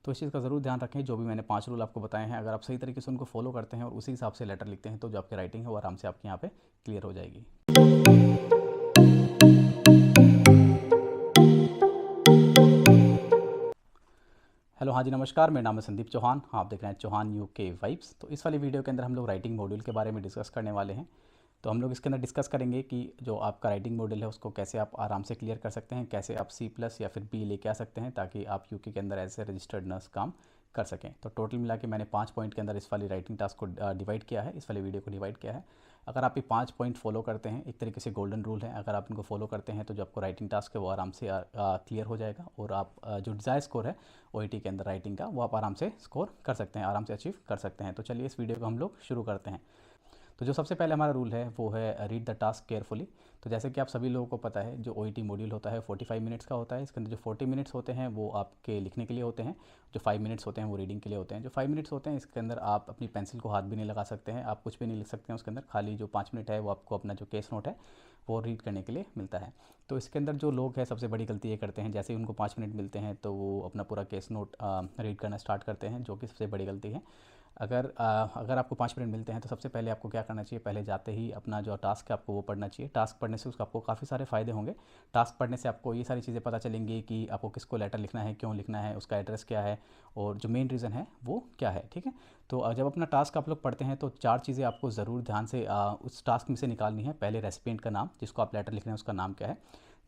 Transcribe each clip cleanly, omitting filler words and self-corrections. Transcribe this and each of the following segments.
तो इस चीज़ का ज़रूर ध्यान रखें। जो भी मैंने 5 रूल आपको बताए हैं, अगर आप सही तरीके से उनको फॉलो करते हैं और उसी हिसाब से लेटर लिखते हैं तो जो आपकी राइटिंग है वो आराम से आपके यहाँ पे क्लियर हो जाएगी। हेलो, हाँ जी, नमस्कार। मेरा नाम है संदीप चौहान। आप देख रहे हैं चौहान यूके वाइब्स। तो इस वाली वीडियो के अंदर हम लोग राइटिंग मॉड्यूल के बारे में डिस्कस करने वाले हैं। तो हम लोग इसके अंदर डिस्कस करेंगे कि जो आपका राइटिंग मॉड्यूल है उसको कैसे आप आराम से क्लियर कर सकते हैं, कैसे आप C+ या फिर B लेके आ सकते हैं ताकि आप यूके के अंदर एज ए रजिस्टर्ड नर्स काम कर सकें। तो टोटल मिला के मैंने 5 पॉइंट के अंदर इस वाली राइटिंग टास्क को डिवाइड किया है, इस वाली वीडियो को डिवाइड किया है। अगर आप ये 5 पॉइंट फॉलो करते हैं, एक तरीके से गोल्डन रूल है, अगर आप इनको फॉलो करते हैं तो जो आपको राइटिंग टास्क है वो आराम से क्लियर हो जाएगा और आप जो डिज़ायर स्कोर है OET के अंदर राइटिंग का वो आप आराम से स्कोर कर सकते हैं, आराम से अचीव कर सकते हैं। तो चलिए इस वीडियो को हम लोग शुरू करते हैं। तो जो सबसे पहले हमारा रूल है वो है रीड द टास्क केयरफुली। तो जैसे कि आप सभी लोगों को पता है, जो OET मॉड्यूल होता है 45 मिनट्स का होता है। इसके अंदर जो 40 मिनट्स होते हैं वो आपके लिखने के लिए होते हैं, जो 5 मिनट्स होते हैं वो रीडिंग के लिए होते हैं। जो 5 मिनट्स होते हैं इसके अंदर आप अपनी पेंसिल को हाथ भी नहीं लगा सकते हैं, आप कुछ भी नहीं लिख सकते हैं उसके अंदर। खाली जो 5 मिनट है वो आपको अपना जो केस नोट है वो रीड करने के लिए मिलता है। तो इसके अंदर जो लोग हैं सबसे बड़ी गलती ये करते हैं, जैसे ही उनको 5 मिनट मिलते हैं तो वो अपना पूरा केस नोट रीड करना स्टार्ट करते हैं, जो कि सबसे बड़ी गलती है। अगर आपको 5 मिनट मिलते हैं तो सबसे पहले आपको क्या करना चाहिए, पहले जाते ही अपना जो टास्क है आपको वो पढ़ना चाहिए। टास्क पढ़ने से उसका आपको काफ़ी सारे फ़ायदे होंगे। टास्क पढ़ने से आपको ये सारी चीज़ें पता चलेंगी कि आपको किसको लेटर लिखना है, क्यों लिखना है, उसका एड्रेस क्या है और जो मेन रीज़न है वो क्या है। ठीक है। तो जब अपना टास्क आप लोग पढ़ते हैं तो 4 चीज़ें आपको ज़रूर ध्यान से उस टास्क में से निकालनी है। पहले रेसिपिएंट का नाम, जिसको आप लेटर लिख रहे हैं उसका नाम क्या है।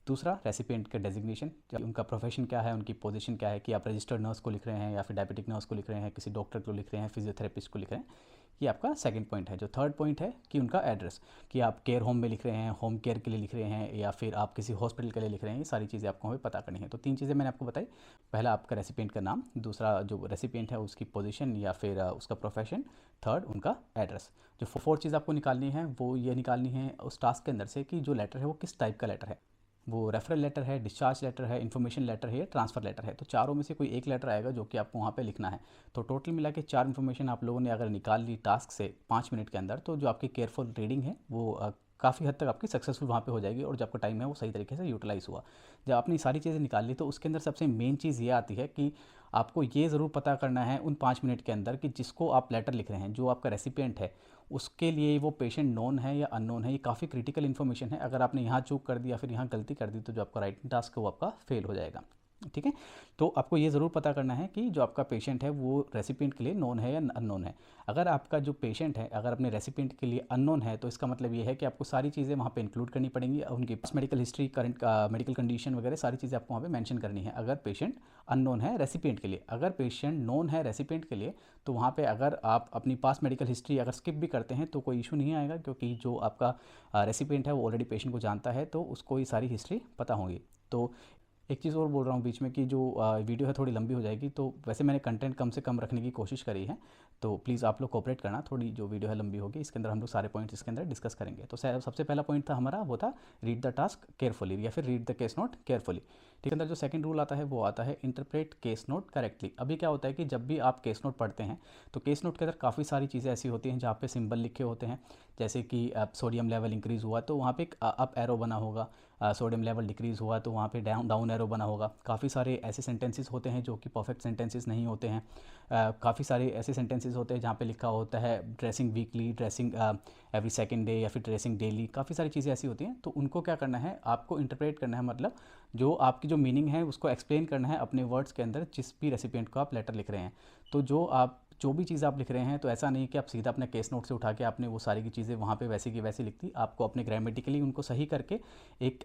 दूसरा, रेसिपिएंट का डेजिग्नेशन, उनका प्रोफेशन क्या है, उनकी पोजीशन क्या है, कि आप रजिस्टर्ड नर्स को लिख रहे हैं या फिर डायबिटिक नर्स को लिख रहे हैं, किसी डॉक्टर को लिख रहे हैं, फिजियोथेरेपिस्ट को लिख रहे हैं। ये आपका सेकंड पॉइंट है। जो थर्ड पॉइंट है कि उनका एड्रेस, कि आप केयर होम में लिख रहे हैं, होम केयर के लिए लिख रहे हैं या फिर आप किसी हॉस्पिटल के लिए लिख रहे हैं, ये सारी चीज़ें आपको हमें पता करनी है। तो 3 चीज़ें मैंने आपको बताई। पहला आपका रेसिपिएंट का नाम, दूसरा जो रेसिपिएंट है उसकी पोजीशन या फिर उसका प्रोफेशन, थर्ड उनका एड्रेस। जो फोर्थ चीज़ आपको निकालनी है वो ये निकालनी है उस टास्क के अंदर से कि जो लेटर है वो किस टाइप का लेटर है। वो रेफरल लेटर है, डिस्चार्ज लेटर है, इन्फॉर्मेशन लेटर है, ट्रांसफ़र लेटर है। तो चारों में से कोई एक लेटर आएगा जो कि आपको वहाँ पे लिखना है। तो टोटल मिला के 4 इन्फॉर्मेशन आप लोगों ने अगर निकाल ली टास्क से 5 मिनट के अंदर, तो जो आपकी केयरफुल रीडिंग है वो काफ़ी हद तक आपकी सक्सेसफुल वहाँ पे हो जाएगी और जो आपका टाइम है वो सही तरीके से यूटिलाइज़ हुआ। जब आपने सारी चीज़ें निकाल ली तो उसके अंदर सबसे मेन चीज़ ये आती है कि आपको ये ज़रूर पता करना है उन 5 मिनट के अंदर कि जिसको आप लेटर लिख रहे हैं, जो आपका रेसिपिएंट है, उसके लिए वो पेशेंट नोन है या अननोन है। ये काफ़ी क्रिटिकल इन्फॉर्मेशन है। अगर आपने यहाँ चूक कर दी या फिर यहाँ गलती कर दी तो जो आपका राइटिंग टास्क है वो आपका फेल हो जाएगा। ठीक है। तो आपको ये ज़रूर पता करना है कि जो आपका पेशेंट है वो रेसिपिएंट के लिए नोन है या अननोन है। अगर आपका जो पेशेंट है अगर अपने रेसिपिएंट के लिए अननोन है तो इसका मतलब ये है कि आपको सारी चीज़ें वहाँ पे इंक्लूड करनी पड़ेंगी। उनकी पास medical history, current medical condition वगैरह सारी चीज़ें आपको वहाँ पे मेंशन करनी है अगर पेशेंट अननोन है रेसिपिएंट के लिए। अगर पेशेंट नोन है रेसिपिएंट के लिए तो वहाँ पे अगर आप अपनी पास मेडिकल हिस्ट्री अगर स्किप भी करते हैं तो कोई इशू नहीं आएगा, क्योंकि जो आपका रेसिपिएंट है वो ऑलरेडी पेशेंट को जानता है तो उसको ये सारी हिस्ट्री पता होगी। तो एक चीज़ और बोल रहा हूँ बीच में कि जो वीडियो है थोड़ी लंबी हो जाएगी, तो वैसे मैंने कंटेंट कम से कम रखने की कोशिश करी है। तो प्लीज़ आप लोग कोऑपरेट करना, थोड़ी जो वीडियो है लंबी होगी, इसके अंदर हम लोग सारे पॉइंट्स इसके अंदर डिस्कस करेंगे। तो सबसे पहला पॉइंट था हमारा वो था रीड द टास्क केयरफुली या फिर read the case note carefully. ठीक है। अंदर जो सेकंड रूल आता है वो आता है इंटरप्रेट केस नोट करेक्टली। अभी क्या होता है कि जब भी आप केस नोट पढ़ते हैं तो केस नोट के अंदर काफ़ी सारी चीज़ें ऐसी होती हैं जहाँ पे सिंबल लिखे होते हैं, जैसे कि सोडियम लेवल इंक्रीज़ हुआ तो वहाँ पे एक अप एरो बना होगा, सोडियम लेवल डिक्रीज़ हुआ तो वहाँ पे डाउन एरो बना होगा। काफ़ी सारे ऐसे सेंटेंसेस होते हैं जो कि परफेक्ट सेंटेंसेस नहीं होते हैं। काफ़ी सारे ऐसे सेंटेंसेस होते हैं जहाँ पे लिखा होता है dressing weekly, dressing every second day या फिर ड्रेसिंग डेली। काफ़ी सारी चीज़ें ऐसी होती हैं। तो उनको क्या करना है, आपको इंटरप्रेट करना है, मतलब जो आपकी जो मीनिंग है उसको एक्सप्लेन करना है अपने वर्ड्स के अंदर जिस भी रेसिपिएंट को आप लेटर लिख रहे हैं। तो जो भी चीज़ आप लिख रहे हैं तो ऐसा नहीं कि आप सीधा अपने केस नोट से उठा के आपने वो सारी की चीज़ें वहाँ पे वैसी की वैसी लिख दी। आपको अपने ग्रामेटिकली उनको सही करके एक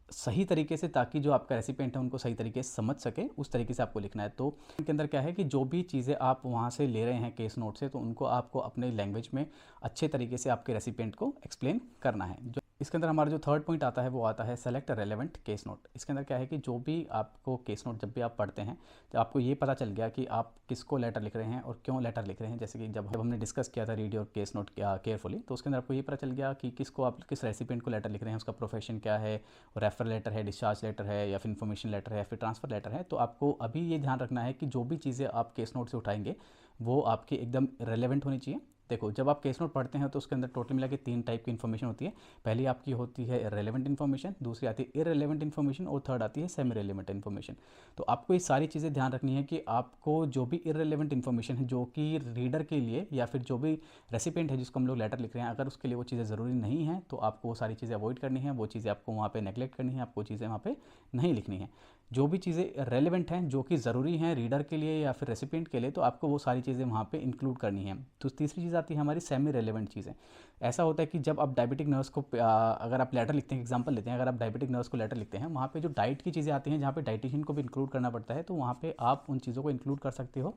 सही तरीके से, ताकि जो आपका रेसिपिएंट है उनको सही तरीके से समझ सके, उस तरीके से आपको लिखना है। तो इनके अंदर क्या है कि जो भी चीज़ें आप वहाँ से ले रहे हैं केस नोट से, तो उनको आपको अपने लैंग्वेज में अच्छे तरीके से आपके रेसिपिएंट को एक्सप्लेन करना है। जो इसके अंदर हमारा जो थर्ड पॉइंट आता है वो आता है सेलेक्ट रेलेवेंट केस नोट। इसके अंदर क्या है कि जो भी आपको केस नोट जब भी आप पढ़ते हैं तो आपको ये पता चल गया कि आप किसको लेटर लिख रहे हैं और क्यों लेटर लिख रहे हैं। जैसे कि जब हमने डिस्कस किया था read your case note carefully, तो उसके अंदर आपको ये पता चल गया कि किसको आप किस रेसिपिएंट को लेटर लिख रहे हैं, उसका प्रोफेशन क्या है, रेफर लेटर है, डिस्चार्ज लेटर है या फिर इन्फॉर्मेशन लेटर है या फिर ट्रांसफ़र लेटर है। तो आपको अभी ये ध्यान रखना है कि जो भी चीज़ें आप केस नोट से उठाएंगे वो आपके एकदम रेलेवेंट होनी चाहिए, देखो, जब आप केस नोट पढ़ते हैं तो उसके अंदर टोटल मिला के 3 टाइप की इन्फॉर्मेशन होती है। पहली आपकी होती है रेलेवेंट इन्फॉर्मेशन, दूसरी आती है इररेलेवेंट इन्फॉर्मेशन और थर्ड आती है सेमी रेलेवेंट इन्फॉर्मेशन। तो आपको ये सारी चीज़ें ध्यान रखनी है कि आपको जो भी इररेलेवेंट इन्फॉर्मेशन है, जो कि रीडर के लिए या फिर जो भी रेसिपेंट है जिसको हम लोग लेटर लिख रहे हैं, अगर उसके लिए वो चीज़ें ज़रूरी नहीं है तो आपको वो सारी चीज़ें अवॉइड करनी है, वो चीज़ें आपको वहाँ पे नेगलेक्ट करनी है, आपको चीज़ें वहाँ पे नहीं लिखनी है। जो भी चीज़ें रेलेवेंट हैं, जो कि ज़रूरी हैं रीडर के लिए या फिर रेसिपिएंट के लिए, तो आपको वो सारी चीज़ें वहाँ पे इंक्लूड करनी है। तो तीसरी चीज़ आती है हमारी सेमी रेलेवेंट चीज़ें। ऐसा होता है कि जब आप डायबिटिक नर्स को अगर आप लेटर लिखते हैं, एग्जांपल लेते हैं, अगर आप डायबिटिक नर्स को लेटर लिखते हैं, वहाँ पे जो डाइट की चीज़ें आती हैं, जहाँ पे डाइटिशियन को भी इंक्लूड करना पड़ता है, तो वहाँ पे आप उन चीज़ों को इंक्लूड कर सकते हो।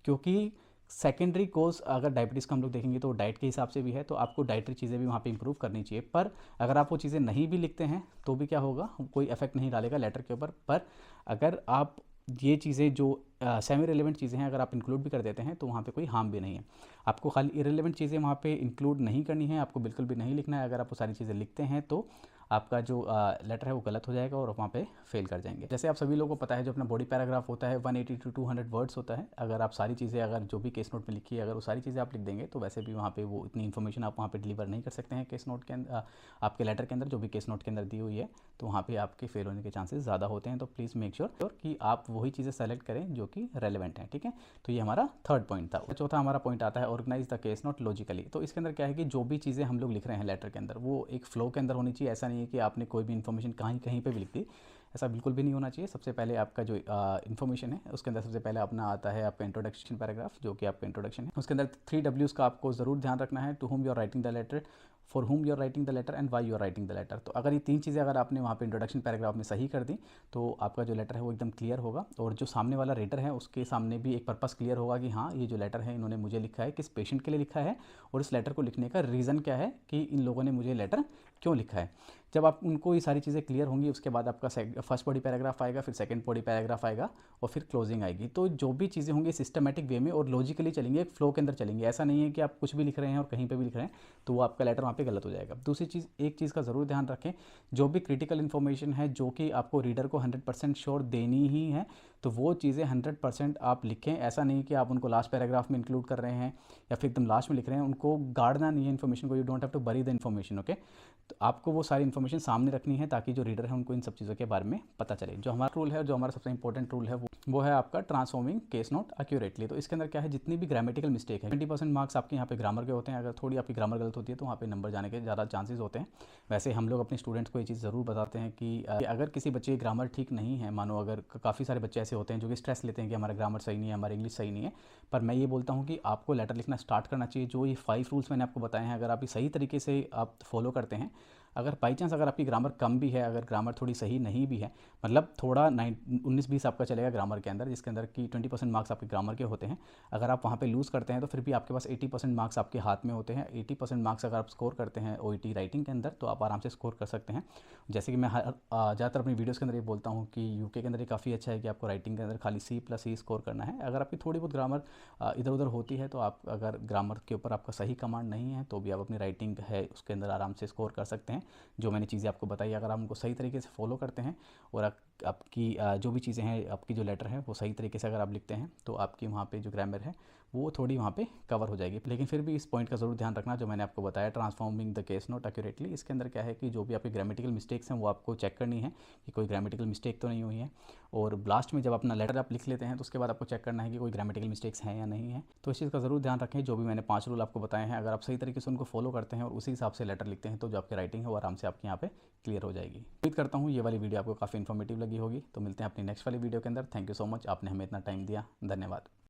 क्योंकि सेकेंडरी कोर्स अगर डायबिटीज़ का हम लोग देखेंगे तो डाइट के हिसाब से भी है, तो आपको डाइटरी चीज़ें भी वहाँ पे इंप्रूव करनी चाहिए। पर अगर आप वो चीज़ें नहीं भी लिखते हैं तो भी क्या होगा, कोई इफेक्ट नहीं डालेगा लेटर के ऊपर। पर अगर आप ये चीज़ें जो सेमी रेलेवेंट चीज़ें हैं अगर आप इंक्लूड भी कर देते हैं तो वहाँ पे कोई हार्म भी नहीं है। आपको खाली इरेलेवेंट चीज़ें वहाँ पे इंक्लूड नहीं करनी है, आपको बिल्कुल भी नहीं लिखना है। अगर आप वो सारी चीज़ें लिखते हैं तो आपका जो लेटर है वो गलत हो जाएगा और वहाँ पे फेल कर जाएंगे। जैसे आप सभी लोगों को पता है, जो अपना बॉडी पैराग्राफ होता है 180 टू 200 वर्ड्स होता है। अगर आप सारी चीज़ें, अगर जो भी केस नोट में लिखी है, अगर वो सारी चीज़ें आप लिख देंगे तो वैसे भी वहाँ पे वो इतनी इन्फॉर्मेशन आप वहाँ पे डिलीवर नहीं कर सकते हैं केस नोट के अंदर, आपके लेटर के अंदर जो भी केस नोट के अंदर दी हुई है, तो वहाँ पे आपके फेल होने के चांसेस ज़्यादा होते हैं। तो प्लीज़ मेक श्योर कि आप वही चीज़ें सेलेक्ट करें जो कि रेलेवेंट हैं, ठीक है। तो ये हमारा थर्ड पॉइंट था। चौथा हमारा पॉइंट आता है organise the case note logically. तो इसके अंदर क्या है कि जो भी चीज़ें हम लोग लिख रहे हैं लेटर के अंदर, वो एक फ्लो के अंदर होनी चाहिए। ऐसा नहीं है कि आपने कोई भी इन्फॉर्मेशन कहीं कहीं पे भी लिख दी, ऐसा बिल्कुल भी नहीं होना चाहिए। सबसे पहले आपका जो इन्फॉर्मेशन है उसके अंदर सबसे पहले अपना आता है आपका इंट्रोडक्शन पैराग्राफ, जो कि आपका इंट्रोडक्शन है। उसके अंदर 3 W's का आपको ज़रूर ध्यान रखना है, to whom you are writing the letter, for whom you are writing the letter and why you are writing the letter. तो अगर ये 3 चीज़ें अगर आपने वहाँ पे इंट्रोडक्शन पैराग्राफ में सही कर दी तो आपका जो लेटर है वो एकदम क्लियर होगा, और जो सामने वाला रीडर है उसके सामने भी एक पर्पस क्लियर होगा कि हाँ, ये जो लेटर है इन्होंने मुझे लिखा है, किस पेशेंट के लिए लिखा है, और इस लेटर को लिखने का रीज़न क्या है कि इन लोगों ने मुझे लेटर क्यों लिखा है। जब आप उनको ये सारी चीज़ें क्लियर होंगी, उसके बाद आपका फर्स्ट बॉडी पैराग्राफ आएगा, फिर सेकंड बॉडी पैराग्राफ आएगा और फिर क्लोजिंग आएगी। तो जो भी चीज़ें होंगी सिस्टमेटिक वे में और लॉजिकली चलेंगे, एक फ्लो के अंदर चलेंगे। ऐसा नहीं है कि आप कुछ भी लिख रहे हैं और कहीं पे भी लिख रहे हैं तो वो आपका लेटर वहाँ पे गलत हो जाएगा। दूसरी चीज़, एक चीज़ का ज़रूर ध्यान रखें, जो भी क्रिटिकल इन्फॉर्मेशन है जो कि आपको रीडर को 100% श्योर देनी ही है, तो वो चीज़ें 100% आप लिखें। ऐसा नहीं कि आप उनको लास्ट पैराग्राफ में इंक्लूड कर रहे हैं या फिर एकदम लास्ट में लिख रहे हैं। उनको गाड़ना नहीं है इन्फॉर्मेशन को, you don't have to bury the information, okay. तो आपको वो सारी इन्फॉर्मेशन सामने रखनी है ताकि जो रीडर है उनको इन सब चीज़ों के बारे में पता चले। जो हमारा रूल है, जो हमारा सबसे इंपॉर्टेंट रूल है, वो है आपका ट्रांसफॉर्मिंग केस नोट एक्यूरेटली। तो इसके अंदर क्या है, जितनी भी ग्रामेटिकल मिस्टेक है, 20% मार्क्स आपके यहाँ पे ग्रामर के होते हैं। अगर थोड़ी आपकी ग्रामर गलत होती है तो वहाँ पे नंबर जाने के ज़्यादा चांसेस होते हैं। वैसे हम लोग अपने स्टूडेंट्स को ये चीज़ ज़रूर बताते हैं कि अगर किसी बच्चे की ग्रामर ठीक नहीं है, मानो अगर काफ़ी सारे बच्चे ऐसे होते हैं जो कि स्ट्रेस लेते हैं कि हमारा ग्रामर सही नहीं है, हमारा इंग्लिश सही नहीं है, पर मैं ये बोलता हूँ कि आपको लेटर लिखना स्टार्ट करना चाहिए। जो ये 5 रूल्स मैंने आपको बताए हैं, अगर आप ये सही तरीके से आप फॉलो करते हैं, अगर बाई चांस अगर आपकी ग्रामर कम भी है, अगर ग्रामर थोड़ी सही नहीं भी है, मतलब थोड़ा 19-20 आपका चलेगा ग्रामर के अंदर, जिसके अंदर कि 20% मार्क्स आपके ग्रामर के होते हैं, अगर आप वहाँ पे लूज़ करते हैं तो फिर भी आपके पास 80% मार्क्स आपके हाथ में होते हैं। 80% मार्क्स अगर आप स्कोर करते हैं OET राइटिंग के अंदर तो आप आराम से स्कोर कर सकते हैं। जैसे कि मैं ज़्यादातर अपनी वीडियोज़ के अंदर ये बोलता हूँ कि यूके के अंदर ये काफ़ी अच्छा है कि आपको राइटिंग के अंदर खाली C+E स्कोर करना है। अगर आपकी थोड़ी बहुत ग्रामर इधर उधर होती है तो आप, अगर ग्रामर के ऊपर आपका सही कमांड नहीं है तो भी आप अपनी राइटिंग है उसके अंदर आराम से स्कोर कर सकते हैं। जो मैंने चीज़ें आपको बताई, अगर आप उनको सही तरीके से फॉलो करते हैं और आपकी जो भी चीज़ें हैं, आपकी जो लेटर है वो सही तरीके से अगर आप लिखते हैं तो आपकी वहाँ पे जो ग्रामर है वो थोड़ी वहाँ पे कवर हो जाएगी। लेकिन फिर भी इस पॉइंट का ज़रूर ध्यान रखना जो मैंने आपको बताया, transforming the case note accurately. इसके अंदर क्या है कि जो भी आपकी ग्रामेटिकल मिस्टेक्स हैं वो आपको चेक करनी है कि कोई ग्रामेटिकल मिस्टेक तो नहीं हुई है, और लास्ट में जब अपना लेटर आप लिख लेते हैं तो उसके बाद आपको चेक करना है कि कोई ग्रामेटिकल मिस्टेक्स हैं या नहीं है। तो इस चीज़ का ज़रूर ध्यान रखें। जो भी मैंने 5 रूल आपको बताए हैं, अगर आप सही तरीके से उनको फॉलो करते हैं और उसी हिसाब से लेटर लिखते हैं तो जो आपकी राइटिंग है वो आराम से आपके यहाँ पे क्लियर हो जाएगी। उम्मीद करता हूँ ये वाली वीडियो आपको काफ़ी इन्फॉर्मेटिव लगी होगी। तो मिलते हैं अपनी नेक्स्ट वाली वीडियो के अंदर। थैंक यू सो मच, आपने हमें इतना टाइम दिया, धन्यवाद।